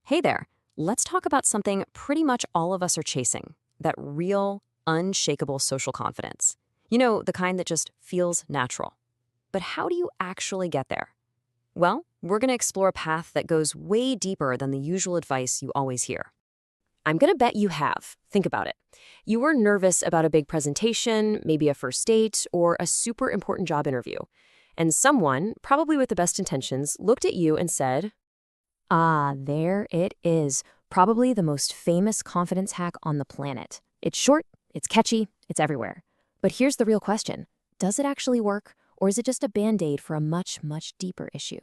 Hey there. Let's talk about something pretty much all of us are chasing, that real, unshakable social confidence. You know, the kind that just feels natural. But how do you actually get there? Well, we're going to explore a path that goes way deeper than the usual advice you always hear. I'm going to bet you have. Think about it. You were nervous about a big presentation, maybe a first date, or a super important job interview. And someone, probably with the best intentions, looked at you and said, "Ah, there it is. Probably the most famous confidence hack on the planet. It's short, it's catchy, it's everywhere. But here's the real question. Does it actually work, or is it just a band-aid for a much, much deeper issue?"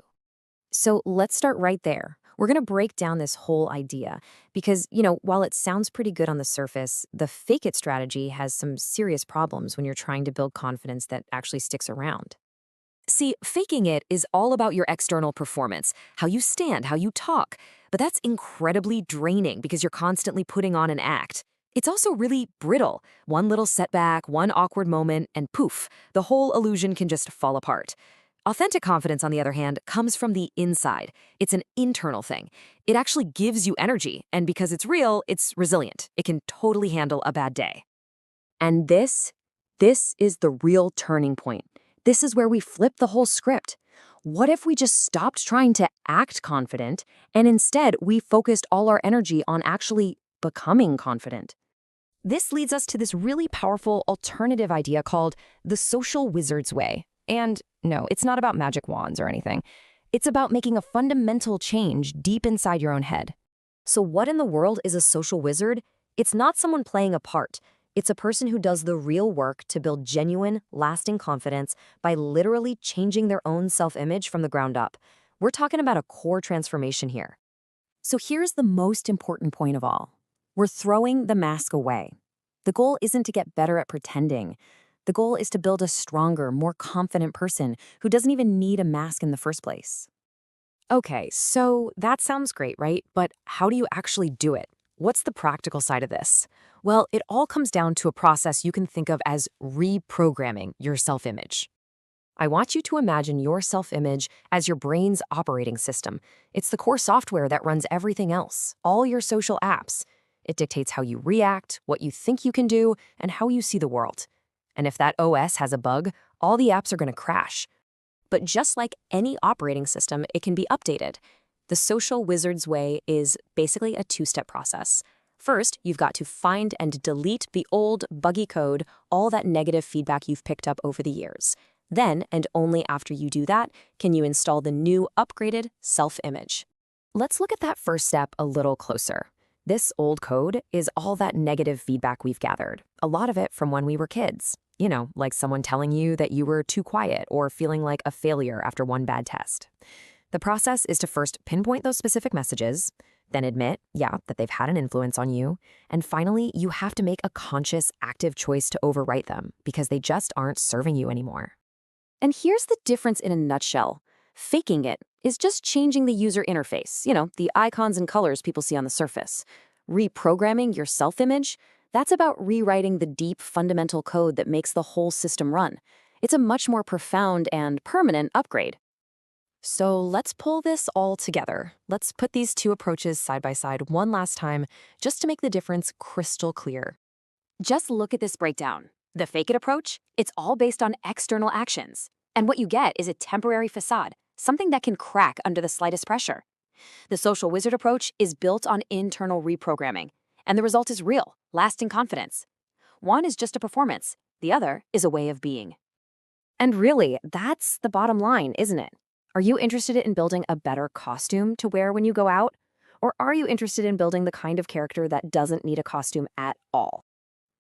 So let's start right there. We're going to break down this whole idea because, while it sounds pretty good on the surface, the fake it strategy has some serious problems when you're trying to build confidence that actually sticks around. See, faking it is all about your external performance, how you stand, how you talk. But that's incredibly draining because you're constantly putting on an act. It's also really brittle. One little setback, one awkward moment, and poof, the whole illusion can just fall apart. Authentic confidence, on the other hand, comes from the inside. It's an internal thing. It actually gives you energy, and because it's real, it's resilient. It can totally handle a bad day. And this is the real turning point. This is where we flip the whole script. What if we just stopped trying to act confident and instead we focused all our energy on actually becoming confident? This leads us to this really powerful alternative idea called the social wizard's way. And no, it's not about magic wands or anything. It's about making a fundamental change deep inside your own head. So what in the world is a social wizard? It's not someone playing a part. It's a person who does the real work to build genuine, lasting confidence by literally changing their own self-image from the ground up. We're talking about a core transformation here. So here's the most important point of all. We're throwing the mask away. The goal isn't to get better at pretending. The goal is to build a stronger, more confident person who doesn't even need a mask in the first place. Okay, so that sounds great, right? But how do you actually do it? What's the practical side of this? Well, it all comes down to a process you can think of as reprogramming your self-image. I want you to imagine your self-image as your brain's operating system. It's the core software that runs everything else, all your social apps. It dictates how you react, what you think you can do, and how you see the world. And if that OS has a bug, all the apps are going to crash. But just like any operating system, it can be updated. The social wizard's way is basically a two-step process. First, you've got to find and delete the old, buggy code, all that negative feedback you've picked up over the years. Then, and only after you do that, can you install the new, upgraded self-image. Let's look at that first step a little closer. This old code is all that negative feedback we've gathered, a lot of it from when we were kids. Like someone telling you that you were too quiet or feeling like a failure after one bad test. The process is to first pinpoint those specific messages, then admit, that they've had an influence on you, and finally, you have to make a conscious, active choice to overwrite them because they just aren't serving you anymore. And here's the difference in a nutshell. Faking it is just changing the user interface, the icons and colors people see on the surface. Reprogramming your self-image, that's about rewriting the deep, fundamental code that makes the whole system run. It's a much more profound and permanent upgrade. So let's pull this all together. Let's put these two approaches side by side one last time, just to make the difference crystal clear. Just look at this breakdown. The fake it approach, it's all based on external actions. And what you get is a temporary facade, something that can crack under the slightest pressure. The social wizard approach is built on internal reprogramming, and the result is real, lasting confidence. One is just a performance, the other is a way of being. And really, that's the bottom line, isn't it? Are you interested in building a better costume to wear when you go out? Or are you interested in building the kind of character that doesn't need a costume at all?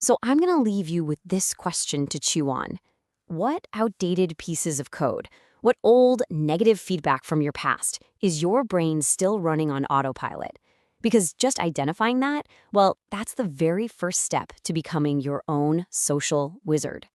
So I'm going to leave you with this question to chew on. What outdated pieces of code, what old negative feedback from your past is your brain still running on autopilot? Because just identifying that, well, that's the very first step to becoming your own social wizard.